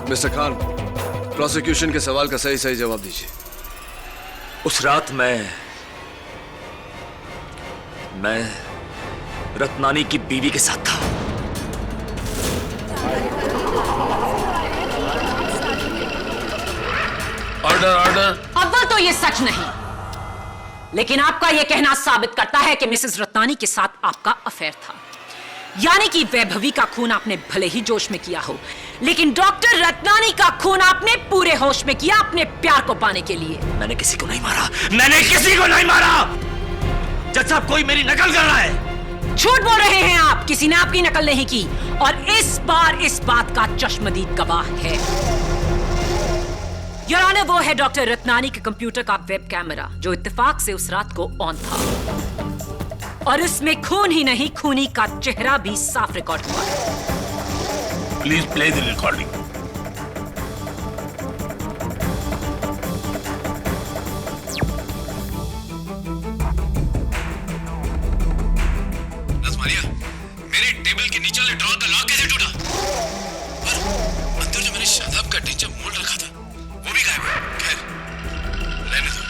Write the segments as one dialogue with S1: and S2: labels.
S1: Mister Khan, prosecution के सवाल का सही सही जवाब दीजिए।
S2: उस रात मैं रत्नानी की बीवी के साथ था।
S1: Order order.
S3: अव्वल तो ये सच नहीं, लेकिन आपका यह कहना साबित करता है कि मिसेस रत्नानी के साथ आपका अफेयर था। यानी कि वैभवी का खून आपने भले ही जोश में किया हो, लेकिन डॉक्टर रत्नानी का खून आपने पूरे होश में किया अपने प्यार को पाने के लिए।
S2: मैंने किसी को नहीं मारा, मैंने किसी को नहीं मारा। जज साहब, कोई मेरी नकल कर रहा है।
S3: झूठ बोल रहे हैं आप, किसी ने आपकी नकल नहीं की, और इस बार इस बात का चश्मदीद गवाह है। योर ऑनर, वो है डॉक्टर रत्नानी के कंप्यूटर का वेब कैमरा जो इत्तेफाक से उस रात को ऑन था, और उसमें खून ही नहीं, खूनी का चेहरा भी साफ रिकॉर्ड हुआ है।
S4: Please play the recording.
S1: रजमारिया, मेरे टेबल के नीचे वाले ड्रॉर का लॉक कैसे टूटा? और अंदर जो मैंने शादाब का टेंचर मोल रखा था, वो भी गायब है। खैर, रहने दो।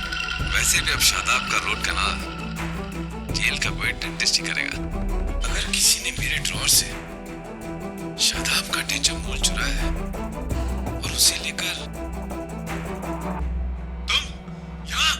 S1: वैसे भी अब शादाब का रोड कनाल जेल का कोई डेंटिस्ट ही करेगा। अगर किसी ने मेरे ड्रॉर से शादाब का टेंचर मोल चुराया है और उसे लेकर तुम यहाँ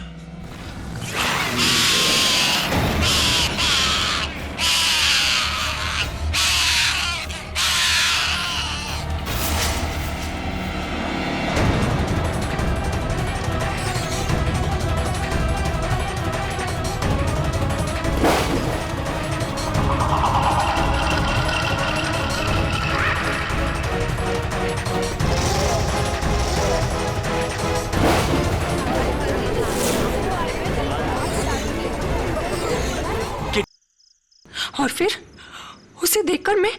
S5: और फिर उसे देखकर मैं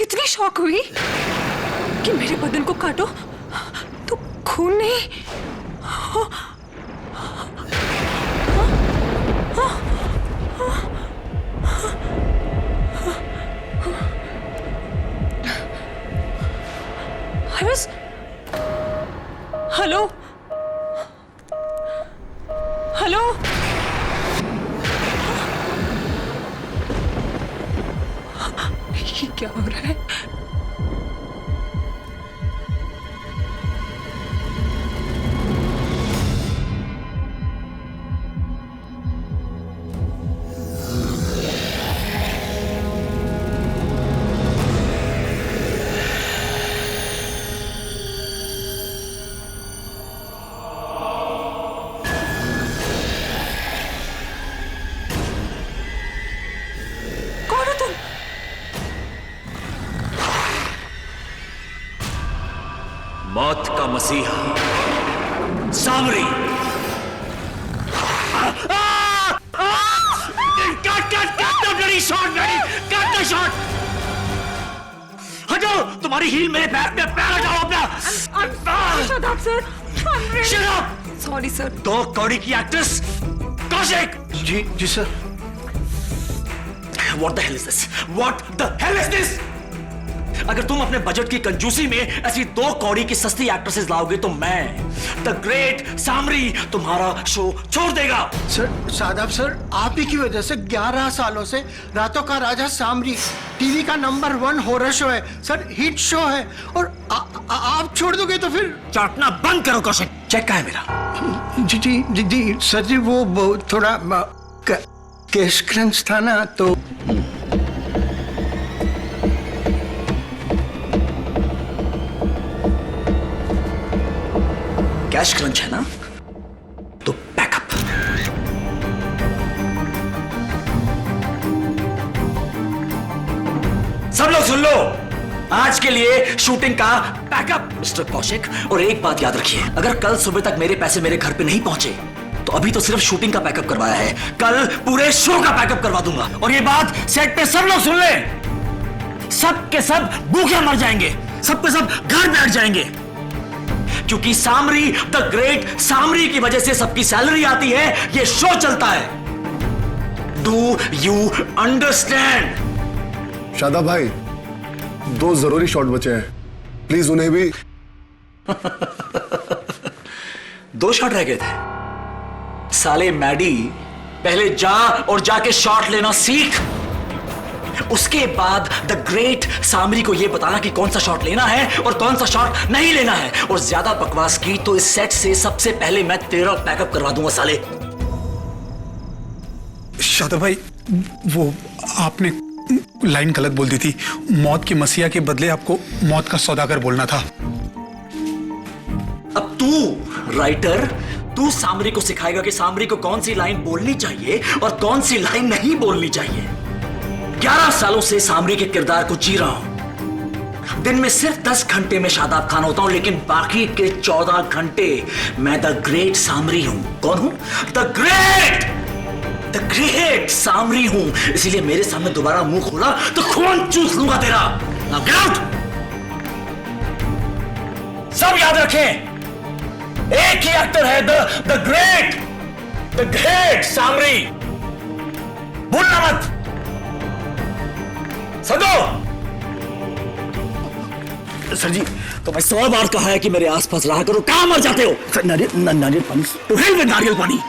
S5: इतनी शॉक हुई कि मेरे बदन को काटो तो खून नहीं। हेलो हेलो, ये क्या हो रहा है? कौन हो तुम?
S2: मौत का मसीहा सामरी। शॉट हटाओ, तुम्हारी हील मेरे पैर पे, पैर हटाओ अपना।
S5: Sorry sir.
S2: दो कौड़ी की एक्ट्रेस कौशिक।
S4: जी sir.
S2: What the hell is this? What the hell is this? अगर तुम अपने बजट की कंजूसी में ऐसी दो कौड़ी की सस्ती एक्ट्रेसेस लाओगे तो मैं द ग्रेट सामरी तुम्हारा शो छोड़ देगा।
S6: सर, शादाब सर, आप ही की वजह से 11 सालों से रातों का राजा सामरी टीवी का नंबर 1 हॉरर शो है सर, हिट शो है, और आप छोड़ दोगे तो फिर।
S2: चाटना बंद करो कौशिक। चेक कहाँ है मेरा?
S6: जी सर जी, वो थोड़ा कैश क्रंच था ना, तो
S2: कैश क्रंच है ना, तो बैकअप। सब लोग सुन लो, आज के लिए शूटिंग का बैकअप मिस्टर कौशिक। और एक बात याद रखिए, अगर कल सुबह तक मेरे पैसे मेरे घर पे नहीं पहुंचे तो अभी तो सिर्फ शूटिंग का बैकअप करवाया है, कल पूरे शो का बैकअप करवा दूंगा। और ये बात सेट पे सब लोग सुन ले, सब के सब भूखे मर जाएंगे, सब के सब घर बैठ जाएंगे, क्योंकि सामरी द ग्रेट सामरी की वजह से सबकी सैलरी आती है, ये शो चलता है। Do you understand?
S7: शादाब भाई, 2 जरूरी शॉट बचे हैं, प्लीज उन्हें भी।
S2: 2 शॉट रह गए थे। साले मैडी, पहले जा और जाके शॉट लेना सीख। उसके बाद द ग्रेट सामरी को यह बताना कि कौन सा शॉट लेना है और कौन सा शॉट नहीं लेना है। और ज्यादा बकवास की तो इस सेट से सबसे पहले मैं तेरा पैकअप करवा दूंगा साले।
S7: शादाब भाई, वो आपने लाइन गलत बोल दी थी। मौत की मसीहा के बदले आपको मौत का सौदागर बोलना था।
S2: अब तू राइटर, तू सामरी को सिखाएगा कि सामरी को कौन सी लाइन बोलनी चाहिए और कौन सी लाइन नहीं बोलनी चाहिए। 11 सालों से सामरी के किरदार को जी रहा हूं। दिन में सिर्फ 10 घंटे में शादाब खान होता हूं, लेकिन बाकी के 14 घंटे मैं द ग्रेट सामरी हूं। कौन हूं? द ग्रेट सामरी हूं। इसीलिए मेरे सामने दोबारा मुंह खोला तो खून चूस लूंगा तेरा। Now get out! सब याद रखें, एक ही एक्टर है, द ग्रेट सामरी। भूलना मत। समझो?
S6: सर जी,
S2: तो मैं 100 बार कहा है कि मेरे आसपास रहा करो। कहां मर जाते हो?
S6: सर नारियल पानी।
S2: तो हिल में नारियल पानी।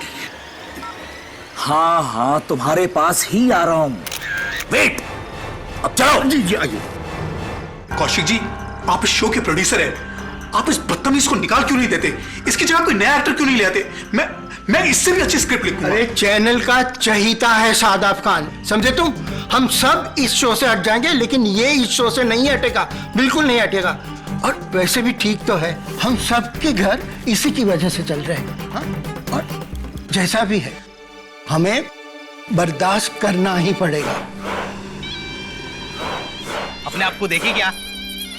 S2: हाँ, तुम्हारे पास ही आ रहा हूं। वेट, अब चलो।
S6: जी आइए।
S7: कौशिक जी, आप इस शो के प्रोड्यूसर हैं। आप इस बदतमीज को निकाल क्यों नहीं देते? इसकी जगह कोई नया एक्टर क्यों नहीं ले आते? मैं इससे भी अच्छी स्क्रिप्ट लिखूंगा।
S6: अरे चैनल का चहीता है शादाब खान, समझे तुम? हम सब इस शो से हट जाएंगे, लेकिन ये इस शो से नहीं हटेगा, बिल्कुल नहीं हटेगा। और वैसे भी ठीक तो है, हम सबके घर इसी की वजह से चल रहे हैं। हाँ? और जैसा भी है, हमें बर्दाश्त करना ही पड़ेगा।
S8: अपने आप को देखी क्या?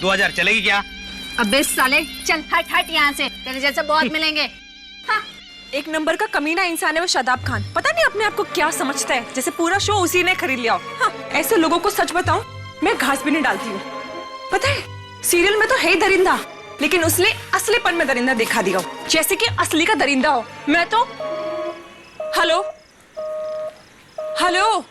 S8: 2000 चलेगी क्या?
S9: अबे साले, चल हट हट यहाँ से, तेरे जैसे बहुत मिलेंगे। हाँ।
S5: एक नंबर का कमीना इंसान है वो शादाब खान। पता नहीं अपने आप को क्या समझता है, जैसे पूरा शो उसी ने खरीद लिया हो। हाँ, ऐसे लोगों को सच बताऊं, मैं घास भी नहीं डालती हूँ। पता है, सीरियल में तो है ही दरिंदा, लेकिन उसने असलीपन में दरिंदा दिखा दिया हो, जैसे कि असली का दरिंदा हो। मैं तो हेलो हेलो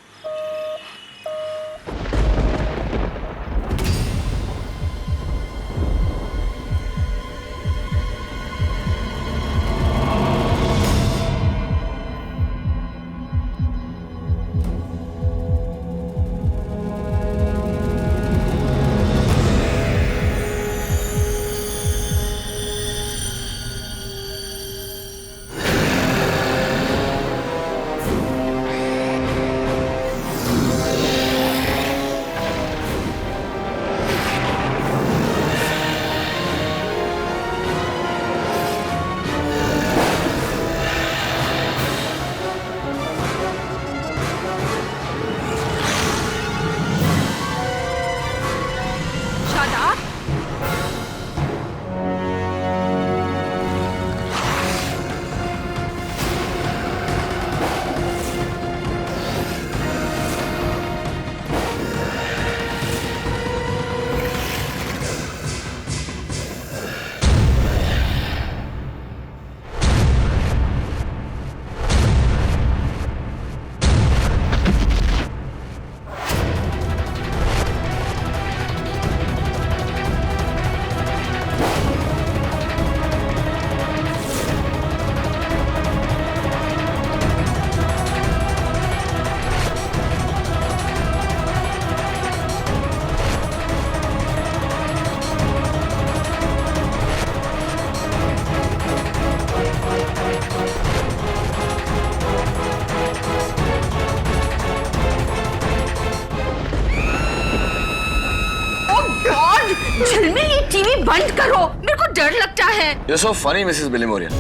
S9: झिलमिल, ये टीवी बंद करो, मेरे को डर लगता है।
S1: You're so funny, Mrs बिलीमोरियन।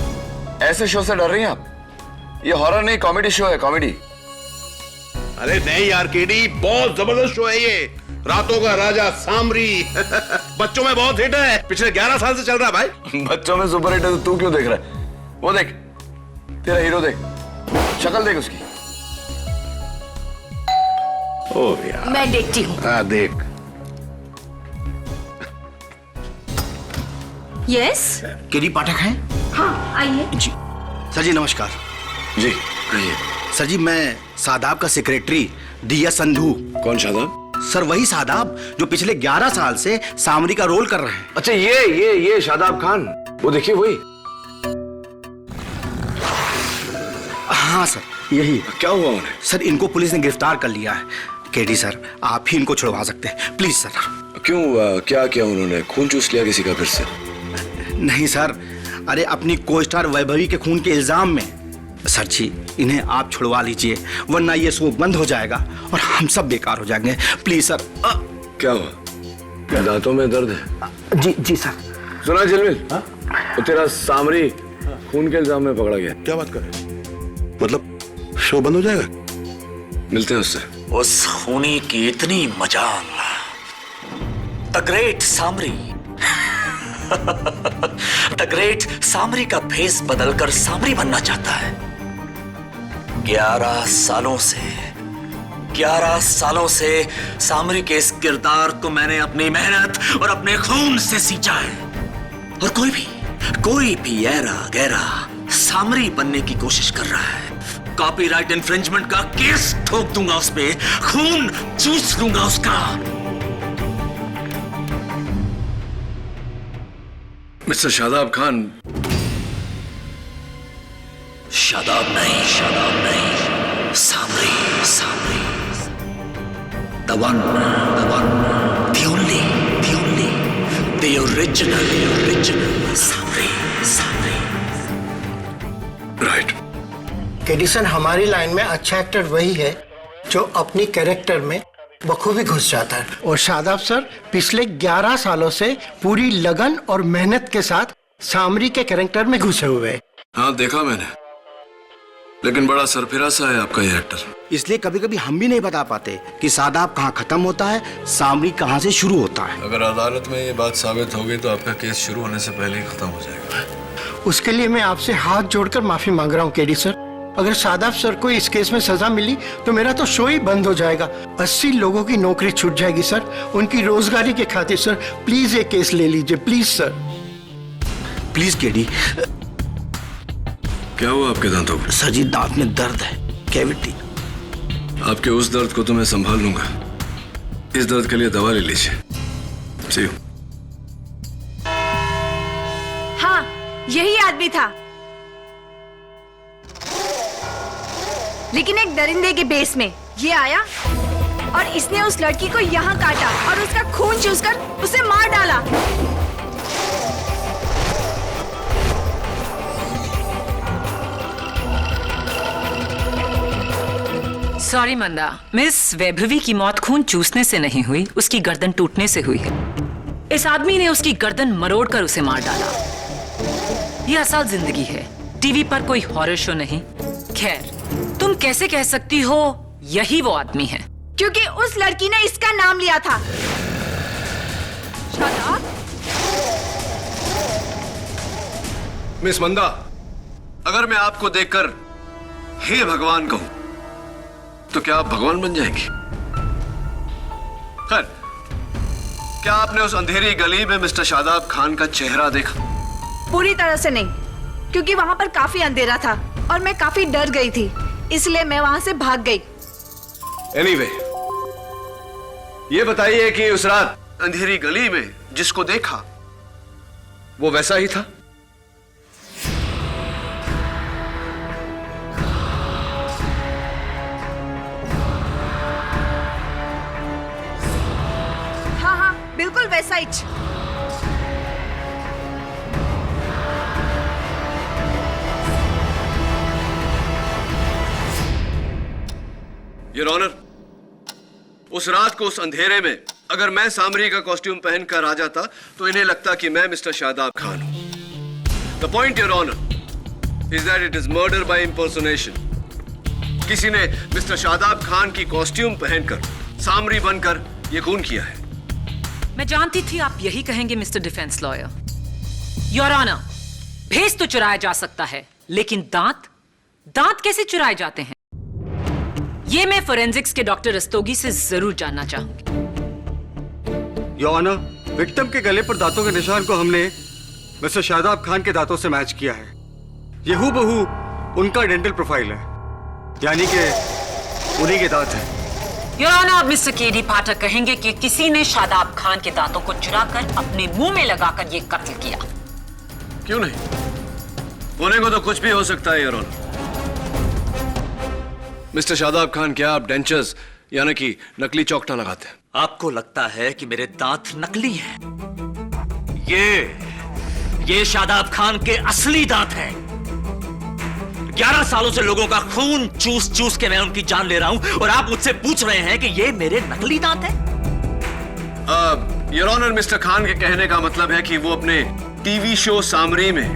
S1: ऐसे शो से डर रही हैं आप? ये हॉरर नहीं, कॉमेडी शो है, कॉमेडी।
S4: अरे नहीं यार केडी, बहुत जबरदस्त शो है ये। रातों का राजा सामरी। बच्चों में बहुत हिट है, पिछले 11 साल से चल रहा है भाई।
S1: बच्चों में सुपर हिट है तो तू क्यों देख रहा है? वो देख, तेरा हीरो देख, शक्ल देख उसकी।
S4: ओ यार,
S9: मैं देखती हूँ।
S4: हाँ देख।
S9: यस,
S6: केडी पाठक हैं?
S9: हाँ आइए।
S6: जी सर जी, नमस्कार।
S1: जी कहिए।
S6: सर जी, मैं शादाब का सेक्रेटरी दिया संधू।
S1: कौन शादाब?
S10: सर वही शादाब जो पिछले 11 साल से सामरी का रोल कर रहे हैं।
S1: अच्छा ये शादाब खान, वो देखिए वही।
S10: हाँ सर यही।
S1: क्या हुआ उन्हें?
S10: सर इनको पुलिस ने गिरफ्तार कर लिया है। केडी सर आप ही इनको छुड़वा सकते हैं प्लीज सर।
S1: क्यों, क्या किया उन्होंने? खून चूस लिया किसी का फिर से?
S10: नहीं सर, अरे अपनी को स्टार वैभवी के खून के इल्जाम में। सर जी इन्हें आप छुड़वा लीजिए वरना ये शो बंद हो जाएगा और हम सब बेकार हो जाएंगे प्लीज सर।
S1: क्या हुआ? क्या दांतों में दर्द है?
S10: जी सर।
S1: सुना झिलमिल, तो तेरा सामरी खून के इल्जाम में पकड़ा गया।
S4: क्या बात कर रहे हैं? मतलब शो बंद हो जाएगा?
S1: मिलते हैं उससे।
S2: उस खूनी की इतनी मजाल, the great Samri. The great Samri का फेस बदलकर सामरी बनना चाहता है। 11 सालों से सामरी के इस किरदार को मैंने अपनी मेहनत और अपने खून से सींचा है। और कोई भी ऐरा गैरा सामरी बनने की कोशिश कर रहा है, कॉपीराइट इन्फ्रिंजमेंट का केस ठोक दूंगा उस पे, खून चूस लूंगा उसका।
S1: मिस्टर शादाब खान।
S2: शादाब नहीं, सामरी। The one, the only, the original Samri.
S1: Right.
S6: KD sir हमारी लाइन में अच्छा एक्टर वही है जो अपनी कैरेक्टर में बखूबी घुस जाता है। और शादाब सर पिछले 11 सालों से पूरी लगन और मेहनत के साथ सामरी के कैरेक्टर में घुसे हुए हैं।
S1: हाँ देखा मैंने, लेकिन बड़ा सरफिरा सा है आपका ये एक्टर।
S10: इसलिए कभी कभी हम भी नहीं बता पाते कि शादाब कहाँ खत्म होता है, सामरी कहाँ से शुरू होता है।
S1: अगर अदालत में ये बात साबित हो गई तो आपका केस शुरू होने से पहले ही खत्म हो जाएगा।
S6: उसके लिए मैं आपसे हाथ जोड़कर माफी मांग रहा हूँ केडी सर। अगर शादाब सर को इस केस में सजा मिली तो मेरा तो शो ही बंद हो जाएगा। 80 लोगों की नौकरी छूट जाएगी सर, उनकी रोजगारी के खातिर। सर प्लीज ये केस ले लीजिए प्लीज सर।
S10: Please KD.
S1: क्या हुआ आपके दांतों को?
S10: सर जी दांत में दर्द है, कैविटी।
S1: आपके उस दर्द को तो मैं संभाल लूंगा, इस दर्द के लिए दवा ले लीजिए। See you।
S9: हाँ यही आदमी था, लेकिन एक दरिंदे के बेस में ये आया और इसने उस लड़की को यहाँ काटा और उसका खून चूसकर उसे मार डाला।
S3: सॉरी मंदा, मिस वैभवी की मौत खून चूसने से नहीं हुई, उसकी गर्दन टूटने से हुई है। इस आदमी ने उसकी गर्दन मरोड़कर उसे मार डाला। यह असल जिंदगी है, टीवी पर कोई हॉरर शो नहीं। खैर तुम कैसे कह सकती हो यही वो आदमी है?
S9: क्योंकि उस लड़की ने इसका नाम लिया था।
S1: मिस मंदा, अगर मैं आपको देखकर हे भगवान कहूं तो क्या आप भगवान बन जाएंगे? खैर, क्या आपने उस अंधेरी गली में मिस्टर शादाब खान का चेहरा देखा?
S9: पूरी तरह से नहीं, क्योंकि वहां पर काफी अंधेरा था और मैं काफी डर गई थी, इसलिए मैं वहां से भाग गई।
S1: Anyway, ये बताइए कि उस रात अंधेरी गली में जिसको देखा वो वैसा ही था?
S9: हाँ बिल्कुल वैसा ही।
S1: योर ऑनर, उस रात को उस अंधेरे में अगर मैं सामरी का कॉस्ट्यूम पहनकर आ जाता तो इन्हें लगता कि मैं मिस्टर शादाब खान हूं। The point your honour is that it is murder by impersonation. किसी ने मिस्टर शादाब खान की कॉस्ट्यूम पहनकर सामरी बनकर यह खून किया है।
S3: मैं जानती थी आप यही कहेंगे mister defence lawyer. Your honour, भेस तो चुराया जा सकता है, लेकिन दांत कैसे चुराए जाते हैं? ये मैं फोरेंसिक्स के डॉक्टर रस्तोगी से जरूर जानना चाहूंगी।
S11: योर ऑनर, विक्टिम के गले पर दांतों के निशान को हमने मिस्टर शादाब खान के दांतों से मैच किया है। ये हूबहू उनका डेंटल प्रोफाइल है, यानी कि उन्हीं के दांत हैं।
S3: योर ऑनर, मिस्टर केडी पाठक कहेंगे कि किसी ने शादाब खान के दांतों को चुराकर अपने मुंह में लगाकर ये कत्ल किया।
S1: क्यों नहीं? होने को तो कुछ भी हो सकता है, your honour. Mister Shadab Khan, क्या आप डेंचर्स यानी कि नकली चौकटा लगाते हैं?
S2: आपको लगता है कि मेरे दांत नकली हैं? ये शादाब खान के असली दांत हैं। 11 सालों से लोगों का खून चूस चूस के मैं उनकी जान ले रहा हूं और आप मुझसे पूछ रहे हैं कि ये मेरे नकली दांत हैं?
S1: योर ऑनर, मिस्टर खान के कहने का मतलब है कि वो अपने टीवी शो सामरी में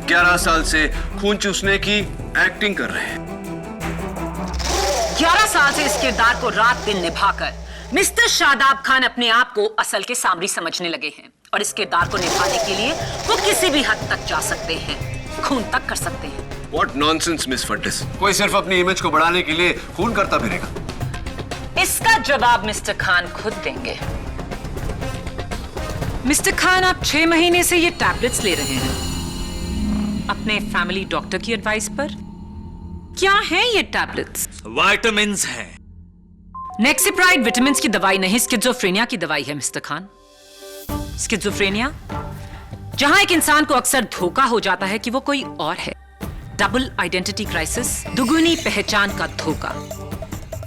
S1: 11 साल से खून चूसने की एक्टिंग कर रहे हैं।
S3: 11 साल से इस किरदार को रात दिन निभाकर मिस्टर शादाब खान अपने आप को असल के सामरी समझने लगे हैं और इस किरदार को निभाने के लिए वो किसी भी हद तक जा सकते हैं, खून तक कर सकते हैं।
S1: What nonsense, miss Fortis. कोई सिर्फ अपनी इमेज को बढ़ाने के लिए खून करता फिरेगा।
S3: इसका जवाब मिस्टर खान खुद देंगे। मिस्टर खान, आप 6 महीने से ये टैबलेट्स ले रहे हैं अपने फैमिली डॉक्टर की एडवाइस पर। क्या है ये टैबलेट्स?
S2: विटामिन्स हैं।
S3: नेक्सिप्राइड विटामिन्स की दवाई नहीं, स्किज़ोफ्रेनिया की दवाई है मिस्टर खान। स्किज़ोफ्रेनिया, जहां एक इंसान को अक्सर धोखा हो जाता है कि वो कोई और है। डबल आइडेंटिटी क्राइसिस, दुगुनी पहचान का धोखा।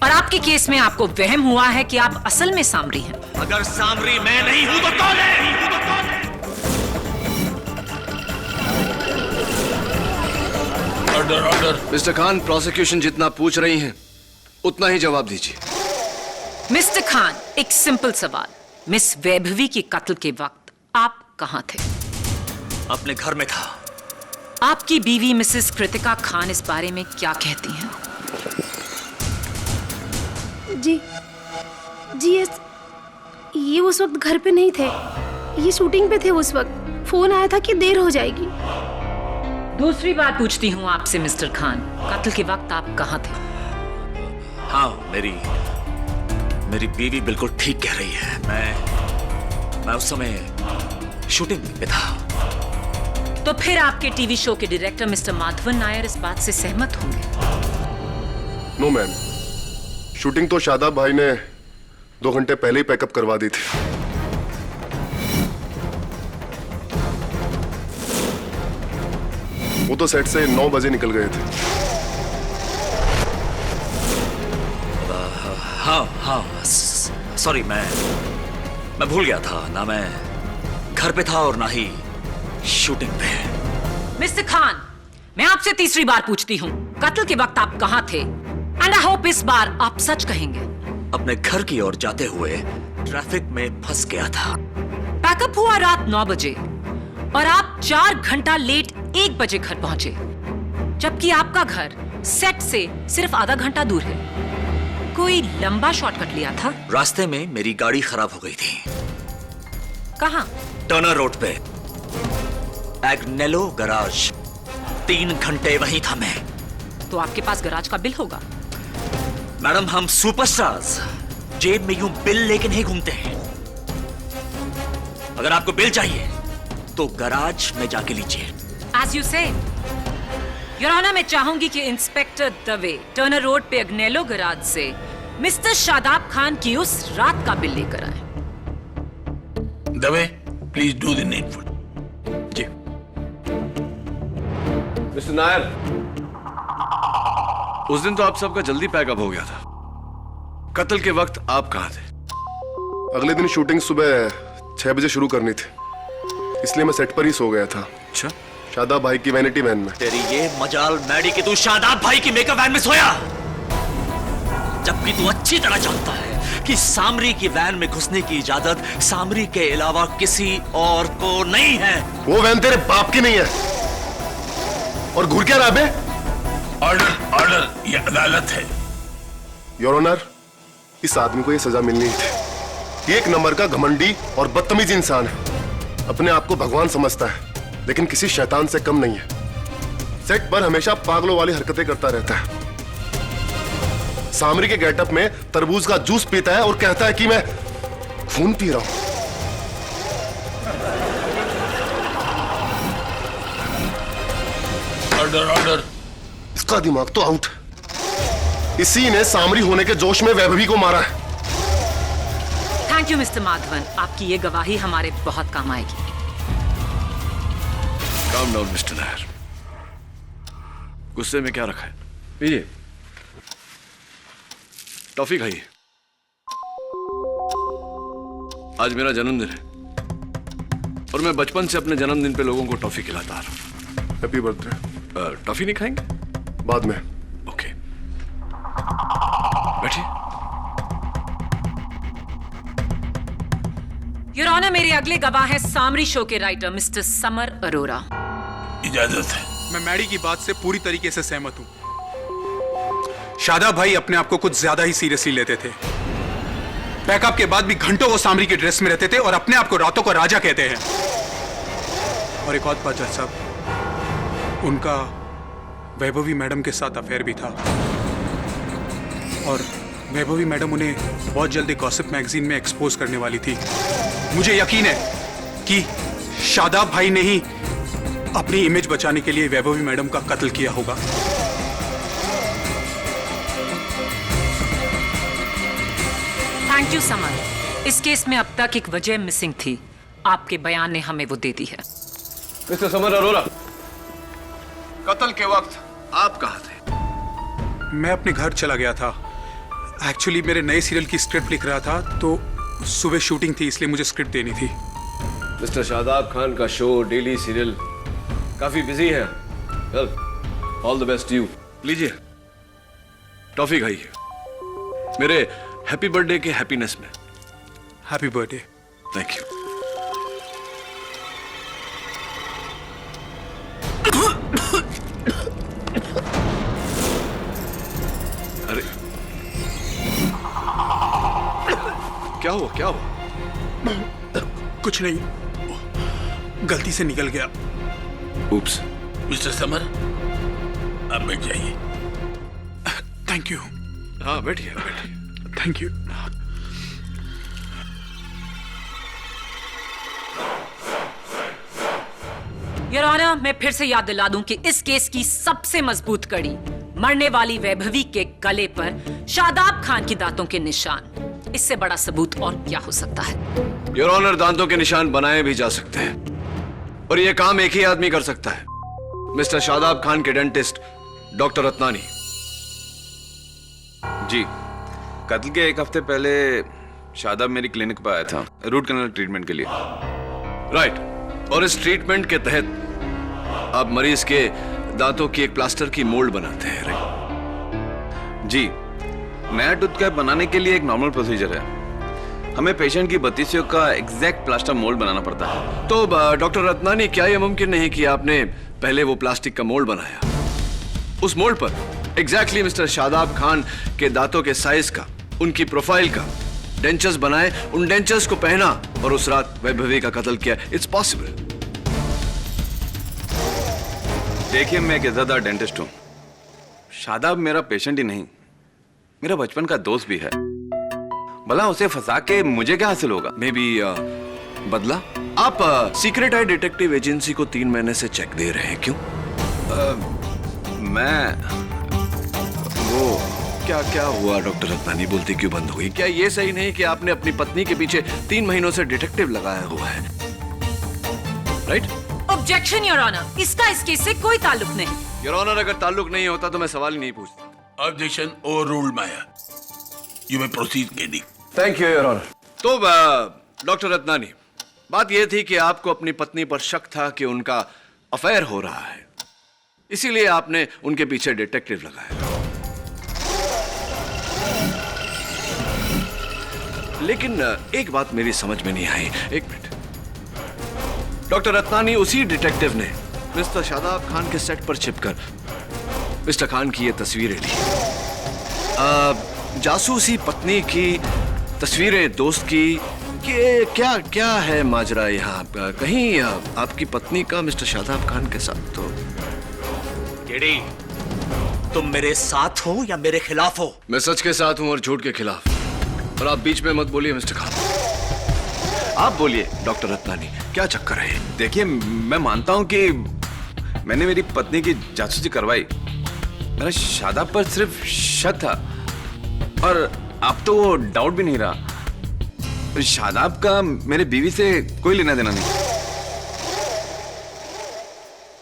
S3: और आपके केस में आपको वहम हुआ है कि आप असल में सामरी हैं।
S2: अगर सामरी मैं नहीं हूं तो कौन है?
S1: Order, order. Mister Khan, prosecution जितना पूछ रही हैं उतना ही जवाब दीजिए।
S3: मिस्टर खान, एक सिंपल सवाल। मिस वैभवी की कत्ल के वक्त आप कहां थे?
S2: अपने घर में था।
S3: आपकी बीवी मिसेस कृतिका खान इस बारे में क्या कहती हैं?
S12: जी ये उस वक्त घर पे नहीं थे, ये शूटिंग पे थे उस वक्त। फोन आया था कि देर हो जाएगी।
S3: दूसरी बात पूछती हूँ आपसे मिस्टर खान, कत्ल के वक्त आप कहां थे?
S2: हाँ, मेरी बीवी बिल्कुल ठीक कह रही है। मैं उस समय शूटिंग पे था।
S3: तो फिर आपके टीवी शो के डायरेक्टर मिस्टर माधवन नायर इस बात से सहमत होंगे?
S13: नो मैम, शूटिंग तो शादाब भाई ने 2 घंटे पहले ही पैकअप करवा दी थी। वो तो सेट से 9 बजे निकल गए थे।
S2: हाँ, सॉरी, मैं भूल गया था ना। मैं घर पे था और ना ही शूटिंग पे।
S3: मिस्टर खान, मैं आपसे तीसरी बार पूछती हूँ, कत्ल के वक्त आप कहां थे? एंड आई होप इस बार आप सच कहेंगे।
S2: अपने घर की ओर जाते हुए ट्रैफिक में फंस गया था।
S3: पैकअप हुआ रात 9 बजे और आप 4 घंटा लेट 1 बजे घर पहुंचे, जबकि आपका घर सेट से सिर्फ आधा घंटा दूर है। कोई लंबा शॉर्टकट लिया था?
S2: रास्ते में मेरी गाड़ी खराब हो गई थी।
S3: कहां?
S2: टर्नर रोड पे, एग्नेलो गराज। 3 घंटे वहीं था मैं।
S3: तो आपके पास गराज का बिल होगा?
S2: मैडम, हम सुपरस्टार्स जेब में यूं बिल लेके नहीं घूमते हैं। अगर आपको बिल चाहिए तो गराज में जाके लीजिए।
S3: As you say, your honour, मैं चाहूंगी कि इंस्पेक्टर दवे टर्नर रोड पे अग्नेलो गराज से मिस्टर शादाब खान की उस रात का बिल लेकर आए।
S1: Dave, please do the needful.
S2: जी।
S1: मिस्टर नायर, उस दिन तो आप सबका जल्दी पैकअप हो गया था। कत्ल के वक्त आप कहां थे?
S13: अगले दिन शूटिंग सुबह 6 बजे शुरू करनी थी, इसलिए मैं सेट पर ही सो गया था।
S2: अच्छा?
S13: शादाब भाई की वैनिटी वैन में।
S2: तेरी ये मजाल मैडी कि तू शादाब भाई की मेकअप वैन में सोया, जबकि तू अच्छी तरह जानता है कि सामरी की वैन में घुसने की इजाजत सामरी के अलावा किसी और को नहीं है।
S13: वो वैन तेरे बाप की नहीं है। और घूर क्या रहा बे?
S1: ऑर्डर, ऑर्डर, ये अदालत है।
S13: योर ऑनर, इस आदमी को ये सजा मिलनी थी। एक नंबर का घमंडी और बदतमीज इंसान है। अपने आप को भगवान समझता है, लेकिन किसी शैतान से कम नहीं है। सेट पर हमेशा पागलों वाली हरकतें करता रहता है। सामरी के गेटअप में तरबूज का जूस पीता है और कहता है कि मैं खून पी रहा हूं।
S1: Order, order.
S13: इसका दिमाग तो आउट। इसी ने सामरी होने के जोश में वैभवी को मारा है।
S3: थैंक यू मिस्टर माधवन, आपकी ये गवाही हमारे बहुत काम आएगी।
S1: काम डाउन मिस्टर नायर, गुस्से में क्या रखा है? पीजिए, टॉफी खाइए। आज मेरा जन्मदिन है और मैं बचपन से अपने जन्मदिन पे लोगों को टॉफी खिलाता आ रहा हूं।
S13: Happy birthday.
S1: टॉफी नहीं खाएंगे?
S13: बाद में।
S1: ओके, बैठिए।
S3: योर ऑनर, मेरे अगले गवाह हैं सामरी शो के राइटर मिस्टर समर अरोरा।
S7: इजाजत है। मैं मैडी की बात से पूरी तरीके से सहमत हूं। शादाब भाई अपने आप को कुछ ज्यादा ही सीरियसली लेते थे। पैकअप के बाद भी घंटों वो सामरी की ड्रेस में रहते थे और अपने आप को रातों को राजा कहते हैं। और एक और बात जज साहब, उनका वैभवी मैडम के साथ अफेयर भी था और वैभवी मैडम उन्हें बहुत जल्दी गॉसिप मैगजीन में एक्सपोज करने वाली थी। मुझे यकीन है कि शादाब भाई ने ही अपनी इमेज बचाने के लिए वैभवी मैडम का कत्ल किया होगा।
S3: Thank you summer. इस केस में अब तक एक वजह मिसिंग थी, आपके बयान ने हमें वो दे दी है।
S1: मिस्टर समर अरोरा, कत्ल के वक्त आप कहां थे?
S7: मैं अपने घर चला गया था। एक्चुअली मेरे नए सीरियल की स्क्रिप्ट लिख रहा था, तो सुबह शूटिंग थी, इसलिए मुझे स्क्रिप्ट देनी थी।
S1: मिस्टर शादाब खान का शो, डेली सीरियल काफी बिजी है। Well, all the best you. लीजिए, टॉफी खाइए मेरे हैप्पी बर्थडे के हैप्पीनेस में।
S7: Happy birthday.
S1: Thank you. अरे क्या हुआ, क्या हुआ?
S7: कुछ नहीं, गलती से निकल गया।
S1: Oops.
S14: मिस्टर समर, आप बैठ जाइए।
S7: Thank you.
S1: हाँ, बैठिए बैठिए।
S7: Thank you.
S3: योर ऑनर, मैं फिर से याद दिला दूं कि इस केस की सबसे मजबूत कड़ी मरने वाली वैभवी के गले पर शादाब खान की दांतों के निशान। इससे बड़ा सबूत और क्या हो सकता है?
S1: योर ऑनर, दांतों के निशान बनाए भी जा सकते हैं और यह काम एक ही आदमी कर सकता है, मिस्टर शादाब खान के डेंटिस्ट डॉक्टर रत्नानी।
S15: जी, कत्ल के एक हफ्ते पहले शादाब मेरी क्लिनिक पर आया था रूट कैनाल ट्रीटमेंट के लिए।
S1: राइट, और इस ट्रीटमेंट के तहत आप मरीज के दांतों की एक प्लास्टर की मोल्ड बनाते हैं, राइट?
S15: जी, नया टूथ कैप बनाने के लिए एक नॉर्मल प्रोसीजर है। हमें पेशेंट की बत्तीसियों का एग्जैक्ट प्लास्टर मोल्ड बनाना पड़ता है।
S1: तो डॉक्टर रत्नानी, क्या यह मुमकिन नहीं कि आपने पहले वो प्लास्टिक का मोल्ड बनाया, उस मोल्ड पर एग्जैक्टली मिस्टर शादाब खान के दांतों के साइज का, उनकी प्रोफाइल का डेंचर्स बनाए, उन डेंचर्स को पहना और उस रात वैभवी का कत्ल किया? It's possible.
S15: देखिए, मैं एक इज्जतदार डेंटिस्ट हूं। शादाब मेरा पेशेंट ही नहीं, मेरा बचपन का दोस्त भी है। भला उसे फंसा के मुझे क्या हासिल होगा?
S1: मे बी बदला? आप सीक्रेट आई डिटेक्टिव एजेंसी को 3 महीने से चेक दे रहे हैं, क्यों?
S15: मैं वो
S1: क्या क्या हुआ डॉक्टर रत्नानी? बोलती क्यों बंद हुई? क्या ये सही नहीं कि आपने अपनी पत्नी के पीछे 3 महीनों से डिटेक्टिव लगाया हुआ है, राइट?
S3: ऑब्जेक्शन योर ऑनर, इसका इस केस से कोई ताल्लुक नहीं।
S1: योर ऑनर, अगर ताल्लुक नहीं होता तो मैं सवाल ही नहीं पूछता।
S14: Objection overruled Maya. You may proceed K D.
S1: Thank you your honour. तो डॉक्टर रत्नानी, बात यह थी कि आपको अपनी पत्नी पर शक था कि उनका अफेयर हो रहा है, इसीलिए आपने उनके पीछे डिटेक्टिव लगाया। लेकिन एक बात मेरी समझ में नहीं आई। एक मिनट, डॉक्टर रत्नानी, उसी डिटेक्टिव ने मिस्टर शादाब खान के सेट पर छिपकर मिस्टर खान की ये तस्वीरें ली। जासूसी पत्नी की तस्वीरें दोस्त की, कि क्या क्या है माजरा यहाँ? कहीं आपकी पत्नी का मिस्टर शादाब खान के साथ तो?
S2: केडी, तुम मेरे साथ हो या मेरे खिलाफ हो?
S1: मैं सच के साथ हूं और झूठ के खिलाफ, और आप बीच में मत बोलिए मिस्टर खान। आप बोलिए डॉक्टर रत्नानी, क्या चक्कर है?
S15: देखिए, मैं मानता हूं कि मैंने मेरी पत्नी की जासूसी करवाई, मेरा शादाब पर सिर्फ शक था और अब तो वो डाउट भी नहीं रहा। शादाब का मेरे बीवी से कोई लेना देना नहीं।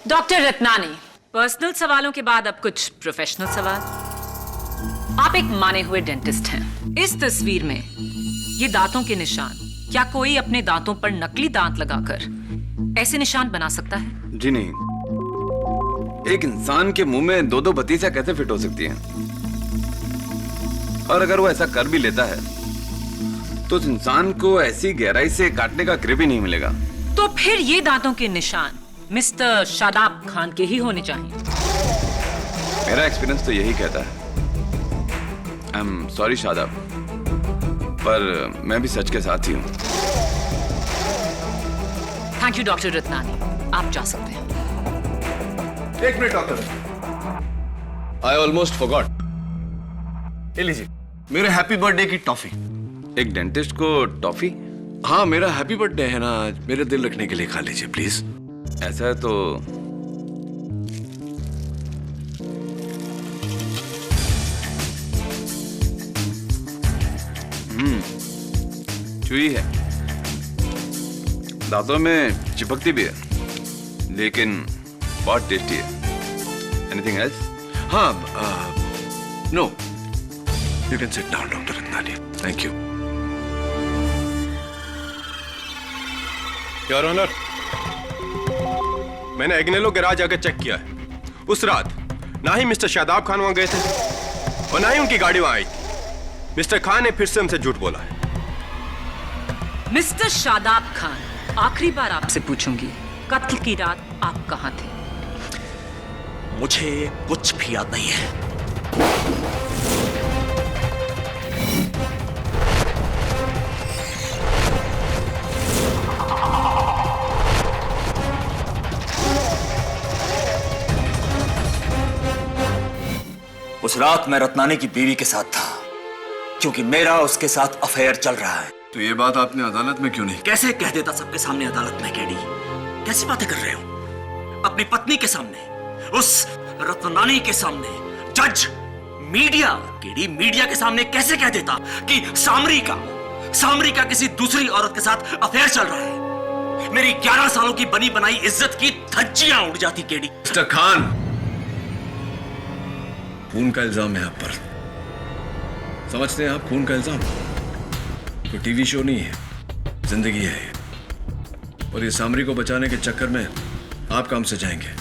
S3: डॉक्टर रत्नानी, पर्सनल सवालों के बाद अब कुछ प्रोफेशनल सवाल। आप एक माने हुए डेंटिस्ट हैं। इस तस्वीर में ये दांतों के निशान, क्या कोई अपने दांतों पर नकली दांत लगाकर ऐसे निशान बना सकता है?
S15: जी नहीं। एक इंसान के मुंह में दो दो बत्तीसियां कैसे फिट हो सकती हैं? और अगर वो ऐसा कर भी लेता है तो उस इंसान को ऐसी गहराई से काटने का ग्रिप ही नहीं मिलेगा।
S3: तो फिर ये दांतों के निशान मिस्टर शादाब खान के ही होने चाहिए।
S15: मेरा एक्सपीरियंस तो यही कहता है। आई एम सॉरी शादाब, पर मैं भी सच के साथ ही हूं।
S3: थैंक यू डॉक्टर रत्नानी, आप जा सकते हैं।
S4: एक minute doctor,
S1: I almost forgot. ये लीजिए मेरे हैप्पी बर्थडे की टॉफी।
S15: एक डेंटिस्ट को टॉफी?
S1: हाँ, मेरा हैप्पी बर्थडे है ना, मेरे दिल रखने के लिए खा लीजिए प्लीज।
S15: ऐसा है तो चुई है, दांतों में चिपकती भी है, लेकिन बहुत टेस्टी है। Anything else?
S1: हाँ, no, you can sit down doctor Ratnani. Thank you.
S16: Your honour, मैंने एग्नेलो गैराज आकर चेक किया है। उस रात ना ही मिस्टर शादाब खान वहां गए थे और ना ही उनकी गाड़ी वहां आई थी। मिस्टर खान ने फिर से हमसे झूठ बोला है।
S3: मिस्टर शादाब खान, आखिरी बार आपसे पूछूंगी, कत्ल की रात आप कहां थे?
S2: मुझे कुछ भी याद नहीं है। उस रात मैं रत्नानी की बीवी के साथ था, क्योंकि मेरा उसके साथ अफेयर चल रहा है।
S1: तो ये बात आपने अदालत में क्यों नहीं?
S2: कैसे कह देता सबके सामने अदालत में? केडी, कैसी बातें कर रहे हो? अपनी पत्नी के सामने, उस रत्नानी के सामने, जज, मीडिया, केडी, मीडिया के सामने कैसे कह देता कि सामरी का किसी दूसरी औरत के साथ अफेयर चल रहा है? मेरी 11 सालों की बनी बनाई इज्जत की धज्जियां उड़ जाती। केडी,
S1: मिस्टर खान, खून का इल्जाम है आप पर। समझते हैं आप खून का इल्जाम? कोई टीवी शो नहीं है, जिंदगी है ये। और ये सामरी को बचाने के चक्कर में आप काम से जाएंगे।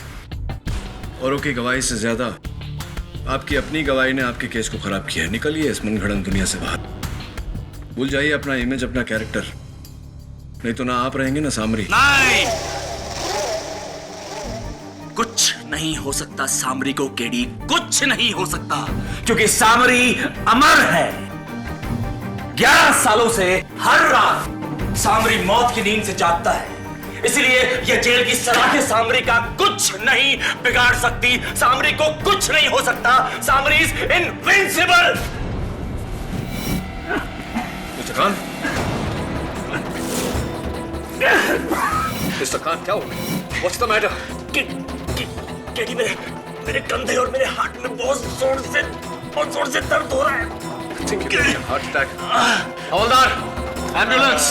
S1: औरों की गवाही से ज्यादा आपकी अपनी गवाही ने आपके केस को खराब किया है। निकलिए इस मनगढ़ंत दुनिया से बाहर। भूल जाइए अपना इमेज, अपना कैरेक्टर, नहीं तो ना आप रहेंगे ना सामरी।
S2: नहीं, कुछ नहीं हो सकता सामरी को। केडी, कुछ नहीं हो सकता, क्योंकि सामरी अमर है। 11 सालों से हर रात सामरी मौत की नींद से जागता है, इसलिए यह जेल की सलाखें सामरी का कुछ नहीं बिगाड़ सकती। सामरी को कुछ नहीं हो सकता। Samri is invincible.
S1: Mister Khan, mister Khan, क्या हुआ? What's the matter?
S2: केडी, मेरे कंधे और मेरे हाथ में बहुत जोर से दर्द हो रहा है।
S1: Heart attack. Havildar, ambulance.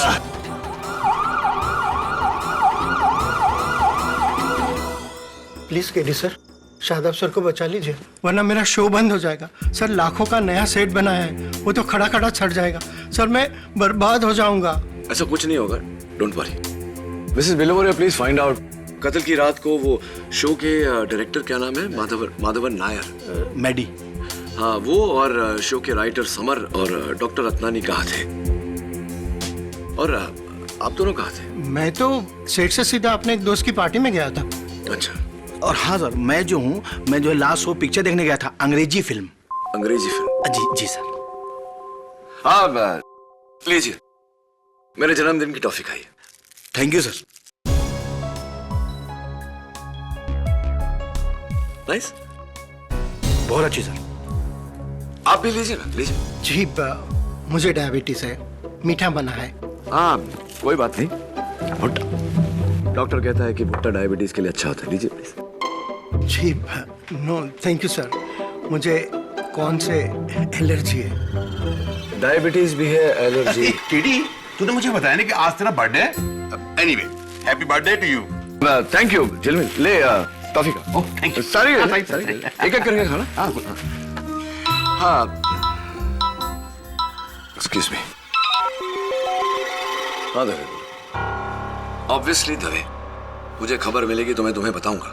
S6: Please KD sir, Shadab sir को बचा लीजिए, वरना मेरा शो बंद हो जाएगा। सर, लाखों का नया सेट बना है, वो तो खड़ा खड़ा छट जाएगा। सर, मैं बर्बाद हो जाऊंगा।
S1: ऐसा कुछ नहीं होगा, डोंट वरी। मिसेस बिलोवरिया, प्लीज फाइंड आउट कत्ल की रात को वो शो के डायरेक्टर, क्या नाम है? माधवन नायर।
S10: मैडी।
S1: हाँ, वो और शो के राइटर समर और डॉक्टर रत्नानी कहाँ थे? और आप दोनों कहाँ थे?
S6: मैं तो सेट से सीधा अपने एक दोस्त की पार्टी में गया था।
S1: अच्छा।
S10: और हाँ सर, मैं जो है लास्ट शो पिक्चर देखने गया था, अंग्रेजी फिल्म।
S1: अंग्रेजी फिल्म?
S10: जी सर।
S1: हाँ, लीजिए, मेरे जन्मदिन की टॉफी खाइए।
S10: Thank you sir.
S1: नाइस,
S10: बहुत अच्छी सर।
S1: आप भी लीजिए ना, लीजिए।
S6: जी, मुझे डायबिटीज है, मीठा बना है।
S1: हाँ, कोई बात नहीं। भुट्टा, डॉक्टर कहता है कि भुट्टा डायबिटीज के लिए अच्छा होता है। लीजिए प्लीज।
S6: जी, नो थैंक यू सर। मुझे कौन से एलर्जी है?
S15: डायबिटीज भी है, एलर्जी।
S4: केडी, तूने मुझे बताया नहीं कि आज तेरा बर्थडे है? Anyway, happy birthday to you.
S15: Thank you Jhilmil, ले टॉफी का।
S4: Oh thank you.
S15: सारी एक एक करके खाना। हाँ एक्सक्यूज मी। हाँ दवे, ऑब्वियसली दवे, मुझे खबर मिलेगी तो मैं तुम्हें बताऊंगा।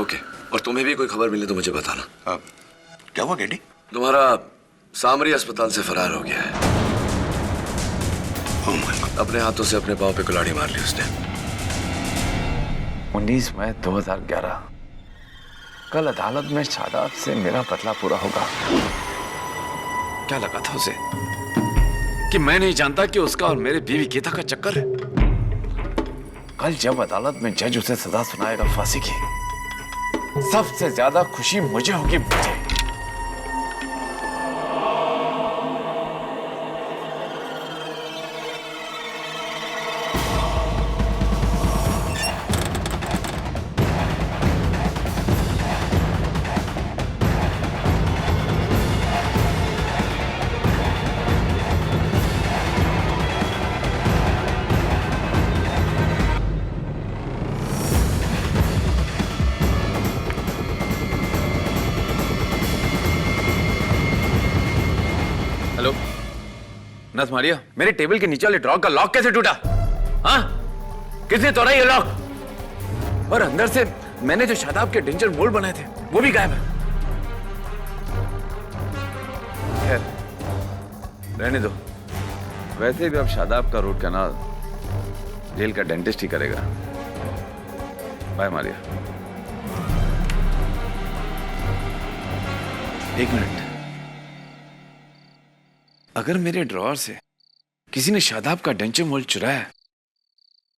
S15: ओके, और तुम्हें भी कोई खबर मिले तो मुझे बताना।
S4: क्या हुआ केडी?
S15: तुम्हारा सामरी अस्पताल से फरार हो गया है। अपने हाथों से अपने पाँव पे कुल्हाड़ी मार ली उसने। 19 मई 2011 कल अदालत में शादाब से मेरा बदला पूरा होगा। क्या लगा था उसे कि मैं नहीं जानता कि उसका और मेरे बीवी गीता का चक्कर है? कल जब अदालत में जज उसे सजा सुनाएगा फांसी की, सबसे ज्यादा खुशी मुझे होगी। मुझे नथ मारिया, मेरे टेबल के नीचे वाले ड्रॉर का लॉक कैसे टूटा? हाँ, किसने तोड़ा ये लॉक? और अंदर से मैंने जो शादाब के डेंजर मोल्ड बनाए थे वो भी गायब है। खैर, रहने दो। वैसे भी अब शादाब का रूट कैनाल जेल का डेंटिस्ट ही करेगा। बाय मारिया। एक मिनट, अगर मेरे ड्रॉअर से किसी ने शादाब का डेंचर मोल्ड चुराया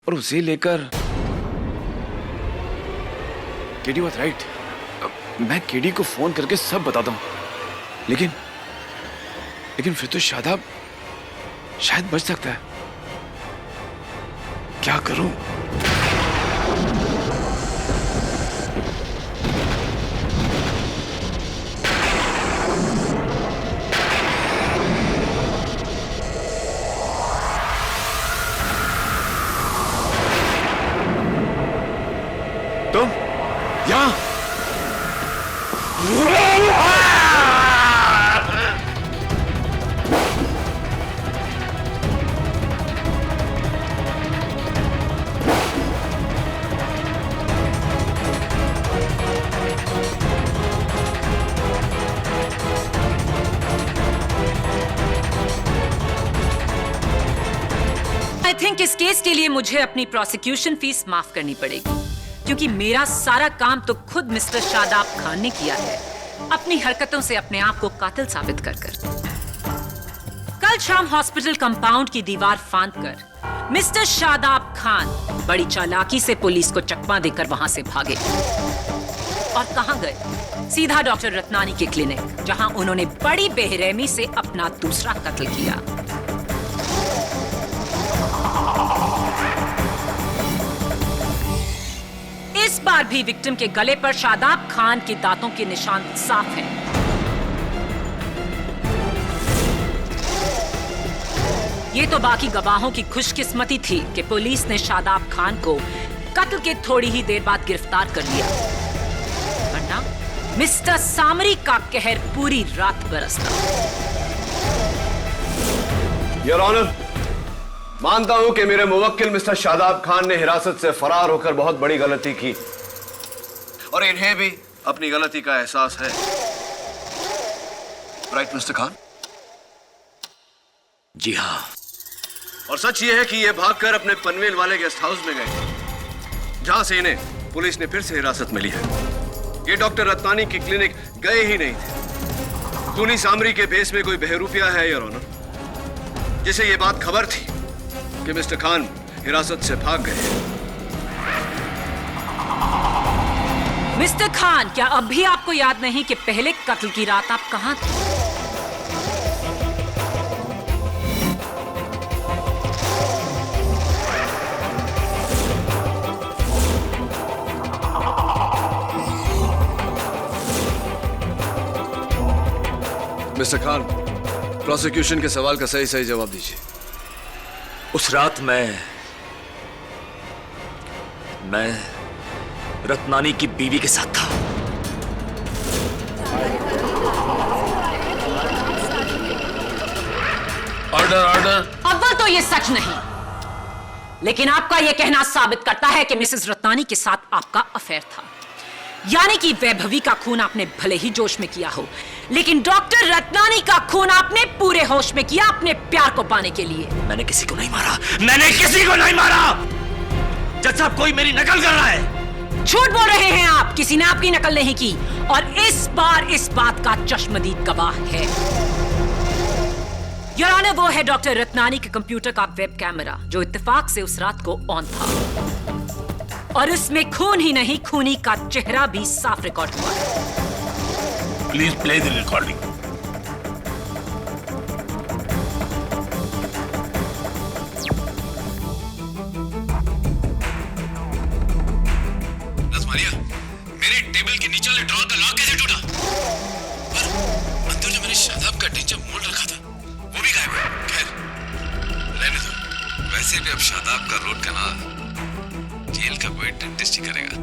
S15: और उसे लेकर केडी वाज राइट, मैं केडी को फोन करके सब बताता हूं। लेकिन फिर तो शादाब शायद बच सकता है। क्या करूं? तुम यहां?
S3: आई थिंक इस केस के लिए मुझे अपनी प्रोसिक्यूशन फीस माफ करनी पड़ेगी, क्योंकि मेरा सारा काम तो खुद मिस्टर शादाब खान ने किया है, अपनी हरकतों से अपने आप को कातिल साबित कर कर। कल शाम हॉस्पिटल कंपाउंड की दीवार फांदकर मिस्टर शादाब खान बड़ी चालाकी से पुलिस को चकमा देकर वहां से भागे। और कहां गए? सीधा डॉक्टर रत्नानी के क्लिनिक, जहां उन्होंने बड़ी बेरहमी से अपना दूसरा कत्ल किया। इस बार भी विक्टिम के गले पर शादाब खान के दांतों के निशान साफ हैं। ये तो बाकी गवाहों की खुशकिस्मती थी कि पुलिस ने शादाब खान को कत्ल के थोड़ी ही देर बाद गिरफ्तार कर लिया, वरना मिस्टर सामरी का कहर पूरी रात बरसता।
S15: योर ऑनर, मानता हूं कि मेरे मुवक्किल मिस्टर शादाब खान ने हिरासत से फरार होकर बहुत बड़ी गलती की और इन्हें भी अपनी गलती का एहसास है। Right mister Khan?
S2: जी हाँ।
S15: और सच ये है कि ये भागकर अपने पनवेल वाले गेस्ट हाउस में गए, जहां से इन्हें पुलिस ने फिर से हिरासत मिली है। ये डॉक्टर रत्नानी की क्लिनिक गए ही नहीं थे। खूनी सामरी के भेस में कोई बहरूपिया है योर ऑनर, जिसे ये बात खबर थी कि मिस्टर खान हिरासत से भाग गए।
S3: मिस्टर खान, क्या अब भी आपको याद नहीं कि पहले कत्ल की रात आप कहां थे?
S1: मिस्टर खान, प्रोसिक्यूशन के सवाल का सही सही जवाब दीजिए।
S2: उस रात मैं रत्नानी की बीवी के साथ था।
S14: Order order.
S3: अव्वल तो ये सच नहीं, लेकिन आपका यह कहना साबित करता है कि मिसेस रत्नानी के साथ आपका अफेयर था। यानी कि वैभवी का खून आपने भले ही जोश में किया हो, लेकिन डॉक्टर रत्नानी का खून आपने पूरे होश में किया अपने प्यार को पाने के लिए।
S2: मैंने किसी को नहीं मारा, मैंने किसी को नहीं मारा। जज साहब, कोई मेरी नकल कर रहा है।
S3: झूठ बोल रहे हैं आप, किसी ने आपकी नकल नहीं की, और इस बार इस बात का चश्मदीद गवाह है। योर ऑनर, वो है डॉक्टर रत्नानी के कंप्यूटर का वेब कैमरा जो इत्तेफाक से उस रात को ऑन था, और उसमें खून ही नहीं, खूनी का चेहरा भी साफ रिकॉर्ड हुआ है।
S14: Please play the recording.
S1: रत्नानिया, मेरे टेबल के नीचे वाले ड्रॉर का लॉक कैसे टूटा? और अंदर जो मैंने शादाब का टिंचर मोल रखा था, वो भी गायब है। खैर, रहने दो। वैसे भी अब शादाब का रोड कनाल जेल का कोई डेंटिस्ट ही करेगा।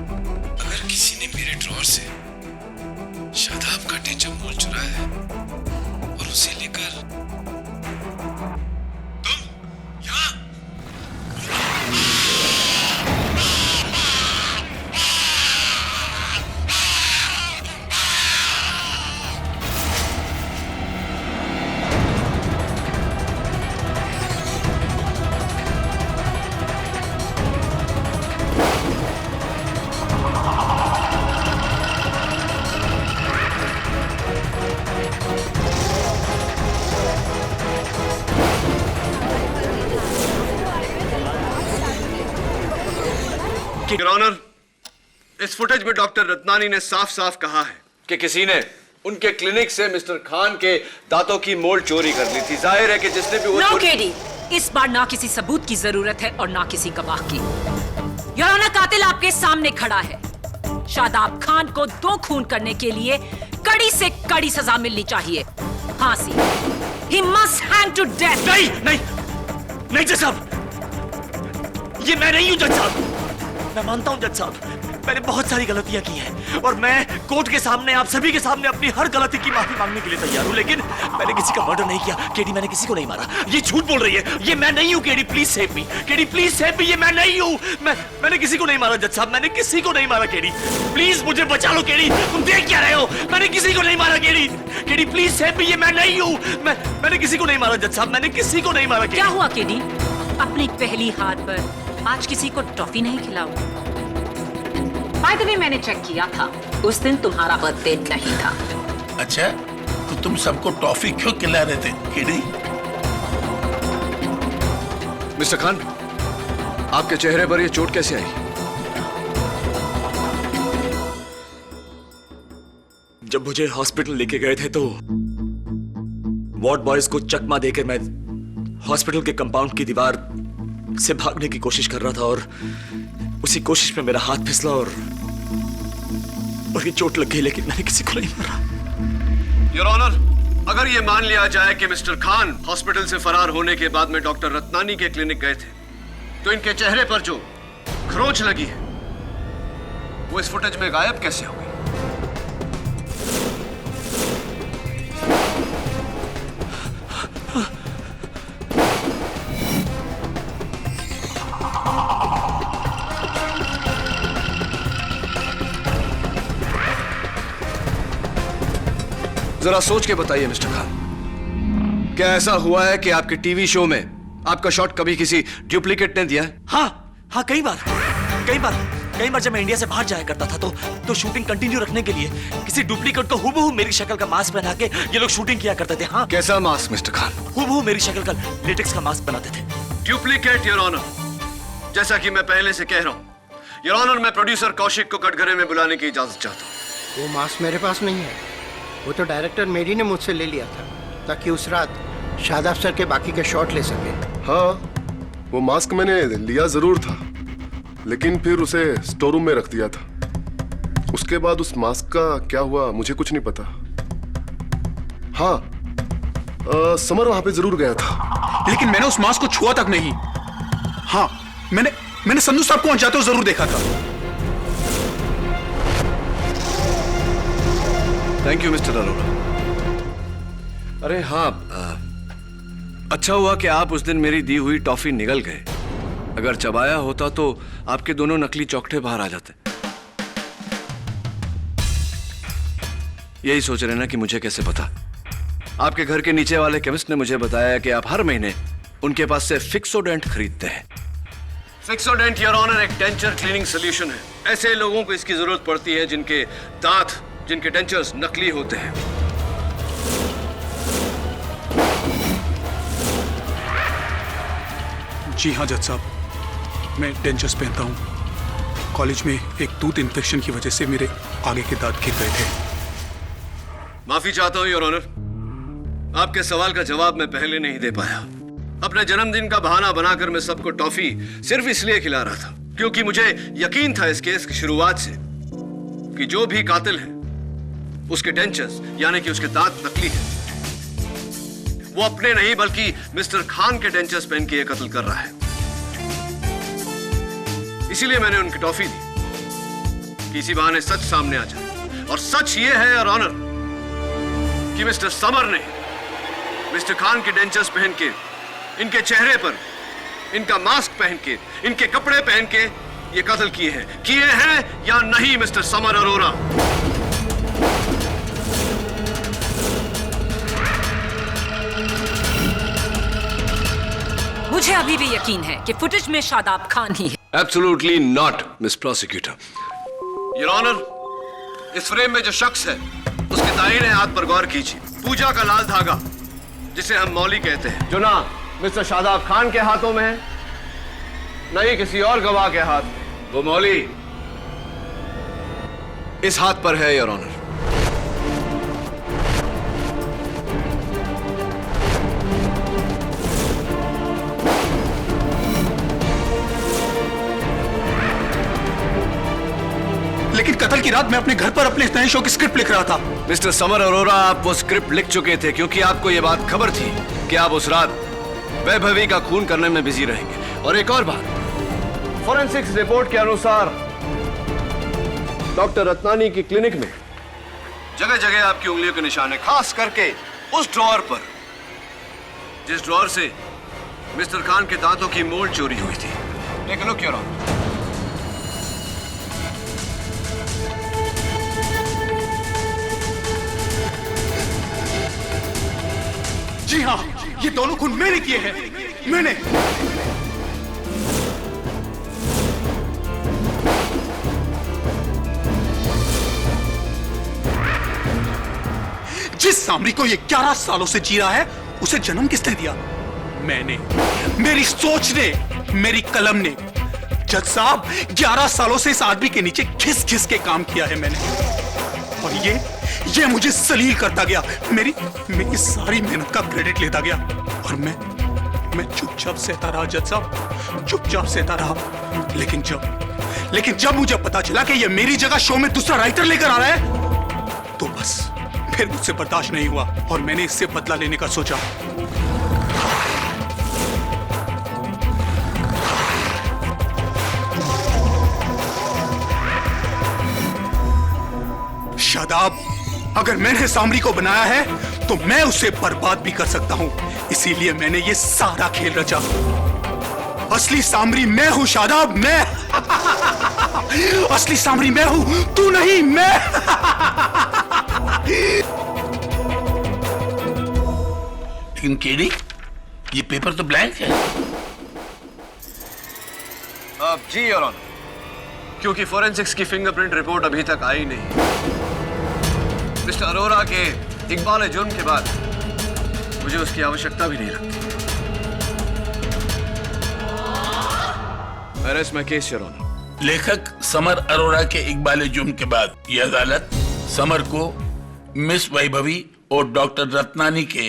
S1: अगर किसी ने मेरे ड्रॉर से शादाब का टिंचर मोल चुराया है और उसे लेकर तुम यहाँ
S11: योर ऑनर, इस फुटेज में डॉक्टर रत्नानी ने साफ साफ कहा है
S16: कि किसी ने उनके क्लिनिक से मिस्टर खान के दांतों की मोल्ड चोरी कर ली थी। जाहिर है कि जिसने भी वो
S3: नो केडी, इस बार ना किसी सबूत की जरूरत है और ना किसी गवाह की। योर ऑनर, कातिल आपके सामने खड़ा है। शादाब खान को 2 खून करने के लिए कड़ी से कड़ी सजा मिलनी चाहिए, फांसी। He must hang to death।
S2: नहीं नहीं नहीं जज साहब, ये मैं नहीं हूं जज साहब। मैं मानता हूं जज साहब, मैंने बहुत सारी गलतियां की हैं और मैं कोर्ट के सामने, आप सभी के सामने अपनी हर गलती की माफी मांगने के लिए तैयार हूं, लेकिन मैंने किसी का मर्डर नहीं किया। केडी, मैंने किसी को नहीं मारा। ये झूठ बोल रही है, ये मैं नहीं हूं। KD please save me, KD please save me, ये मैं नहीं हूं। मैंने किसी को नहीं मारा जज साहब, मैंने किसी को नहीं मारा। केडी प्लीज मुझे बचा लो। केडी, तुम देख क्या रहे हो? मैंने किसी को नहीं मारा। KD, KD please save me, ये मैं नहीं हूं। मैंने किसी को नहीं मारा जज साहब, मैंने किसी को नहीं मारा।
S3: क्या हुआ केडी? अपनी पहली हार पर आज किसी को टॉफी नहीं खिलाओ? बाय द वे, मैंने चेक किया था, उस दिन तुम्हारा बर्थडे नहीं था।
S14: अच्छा, तो तुम सबको टॉफी क्यों खिला रहे थे केडी?
S1: मिस्टर खान, आपके चेहरे पर यह चोट कैसे आई?
S2: जब मुझे हॉस्पिटल लेके गए थे तो वार्ड बॉयज को चकमा देकर मैं हॉस्पिटल के कंपाउंड की दीवार से भागने की कोशिश कर रहा था, और उसी कोशिश में मेरा हाथ फिसला और ये चोट लग गई, लेकिन मैंने किसी को नहीं मारा।
S11: योर ऑनर, अगर ये मान लिया जाए कि मिस्टर खान हॉस्पिटल से फरार होने के बाद में डॉक्टर रत्नानी के क्लिनिक गए थे, तो इनके चेहरे पर जो खरोंच लगी है वो इस फुटेज में गायब कैसे हो गई?
S1: जरा सोच के बताइए मिस्टर खान, क्या ऐसा हुआ है कि आपके टीवी शो में आपका शॉट कभी किसी डुप्लीकेट ने दिया है?
S2: हाँ, कई बार जब मैं इंडिया से बाहर जाया करता था तो शूटिंग कंटिन्यू रखने के लिए किसी डुप्लीकेट को हूबहू मेरी शक्ल का मास्क पहना के ये लोग शूटिंग किया करते थे। हाँ,
S1: कैसा मास्क मिस्टर खान?
S2: हूबहू मेरी शक्ल का लेटेक्स का मास्क बनाते थे।
S11: डुप्लीकेट योर ऑनर, जैसा कि मैं पहले से कह रहा हूं योर ऑनर, मैं प्रोड्यूसर कौशिक को कटघरे में बुलाने की इजाजत चाहता हूं।
S6: वो मास्क मेरे पास नहीं है, वो तो डायरेक्टर मेरी ने मुझसे ले लिया था ताकि उस रात शादाब सर के बाकी के शॉट ले सके।
S13: हाँ, वो मास्क मैंने लिया जरूर था, लेकिन फिर उसे स्टोर रूम में रख दिया था। उसके बाद उस मास्क का क्या हुआ मुझे कुछ नहीं पता। हाँ, समर वहां पे जरूर गया था,
S7: लेकिन मैंने उस मास्क को छुआ तक नहीं। हाँ, मैंने संधू साहब को वहां जाते हुए जरूर देखा था।
S11: Thank you mister Arora. अरे हाँ, अच्छा हुआ कि आप उस दिन मेरी दी हुई टॉफी निगल गए। अगर चबाया होता तो आपके दोनों नकली चौकटे बाहर आ जाते। यही सोच रहे ना कि मुझे कैसे पता? आपके घर के नीचे वाले केमिस्ट ने मुझे बताया कि आप हर महीने उनके पास से फिक्सोडेंट खरीदते हैं। फिक्सोडेंट योर ऑनर एक डेंचर क्लीनिंग सॉल्यूशन है। ऐसे लोगों को इसकी जरूरत पड़ती है जिनके दांत, जिनके डेंचर्स नकली होते हैं।
S7: जी हाँ जज साहब, मैं डेंचर्स पहनता हूँ। कॉलेज में एक टूथ इन्फेक्शन की वजह से मेरे आगे के दांत गिर गए थे।
S11: माफी चाहता हूँ योर ऑनर, आपके सवाल का जवाब मैं पहले नहीं दे पाया। अपने जन्मदिन का बहाना बनाकर मैं सबको टॉफी सिर्फ इसलिए खिला रहा था क्योंकि मुझे यकीन था इस केस की शुरुआत से कि जो भी कातिल है उसके डेंचर्स यानी कि उसके दांत नकली हैं। वो अपने नहीं बल्कि मिस्टर खान के डेंचर्स पहन के ये कत्ल कर रहा है। इसीलिए मैंने उनकी टॉफी दी कि इसी बहाने सच सामने आ जाए। और सच ये है योर ऑनर कि मिस्टर समर ने मिस्टर खान के डेंचर्स पहन के, इनके चेहरे पर इनका मास्क पहन के, इनके कपड़े पहन के ये कत्ल किए हैं या नहीं मिस्टर समर अरोरा?
S3: मुझे अभी भी यकीन है कि फुटेज में शादाब खान ही है।
S11: Absolutely not miss prosecutor. Your honour, इस फ्रेम में जो शख्स है उसके दाहिने हाथ पर गौर कीजिए। पूजा का लाल धागा जिसे हम मौली कहते हैं, जो ना मिस्टर शादाब खान के हाथों में है न ही किसी और गवाह के हाथ में। वो मौली इस हाथ पर है योर ऑनर।
S7: लेकिन कत्ल की रात मैं अपने घर पर अपने नए शो की स्क्रिप्ट लिख रहा था।
S11: मिस्टर समर अरोरा, आप वो स्क्रिप्ट लिख चुके थे क्योंकि आपको यह बात खबर थी कि आप उस रात वैभवी का खून करने में बिजी रहेंगे। और एक और बात, फॉरेंसिक्स रिपोर्ट के अनुसार डॉक्टर रत्नानी की क्लिनिक में जगह जगह आपकी उंगलियों के निशान है, खास करके उस ड्रॉअर पर जिस ड्रॉअर से मिस्टर खान के दांतों की मोल्ड चोरी हुई थी। Take a look your honour.
S7: जी हाँ, ये दोनों खून मैंने किए हैं। मैंने। जिस सामरी को ये 11 सालों से जी रहा है उसे जन्म किसने दिया? मैंने। मेरी सोच ने, मेरी कलम ने। जज साहब, 11 सालों से इस आदमी के नीचे घिस घिस के काम किया है मैंने। और ये मुझे सलील करता गया, मेरी सारी मेहनत का क्रेडिट लेता गया। और मैं चुपचाप सहता रहा जज साहब, चुपचाप सहता रहा। लेकिन जब मुझे पता चला कि ये मेरी जगह शो में दूसरा राइटर लेकर आ रहा है तो बस फिर मुझसे बर्दाश्त नहीं हुआ और मैंने इससे बदला लेने का सोचा। शादाब, अगर मैंने सामरी को बनाया है तो मैं उसे बर्बाद भी कर सकता हूं। इसीलिए मैंने ये सारा खेल रचा। असली सामरी मैं हूं शादाब, मैं। असली सामरी मैं हूं, तू नहीं, मैं।
S14: लेकिन केडी, ये पेपर तो ब्लैंक है।
S11: अब जी योर ऑनर, क्योंकि फोरेंसिक्स की फिंगरप्रिंट रिपोर्ट अभी तक आई नहीं। मिस्टर अरोरा के इकबाल जुर्म के बाद मुझे उसकी आवश्यकता भी नहीं लगती। I rest my case your honour.
S14: लेखक समर अरोरा के इकबाल जुर्म के बाद यह अदालत समर को मिस वैभवी और डॉक्टर रत्नानी के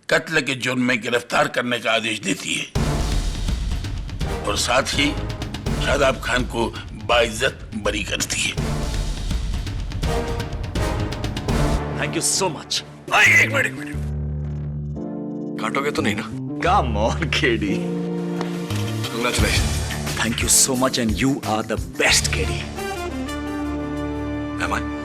S14: कत्ल के जुर्म में गिरफ्तार करने का आदेश देती है और साथ ही शादाब खान को बाइज्जत बरी करती है।
S2: Thank you so much.
S14: एक मिनट।
S1: काटोगे तो नहीं ना?
S2: Come on, KD.
S1: Congratulations.
S2: Thank you so much, and you are the best, KD.
S1: Am I?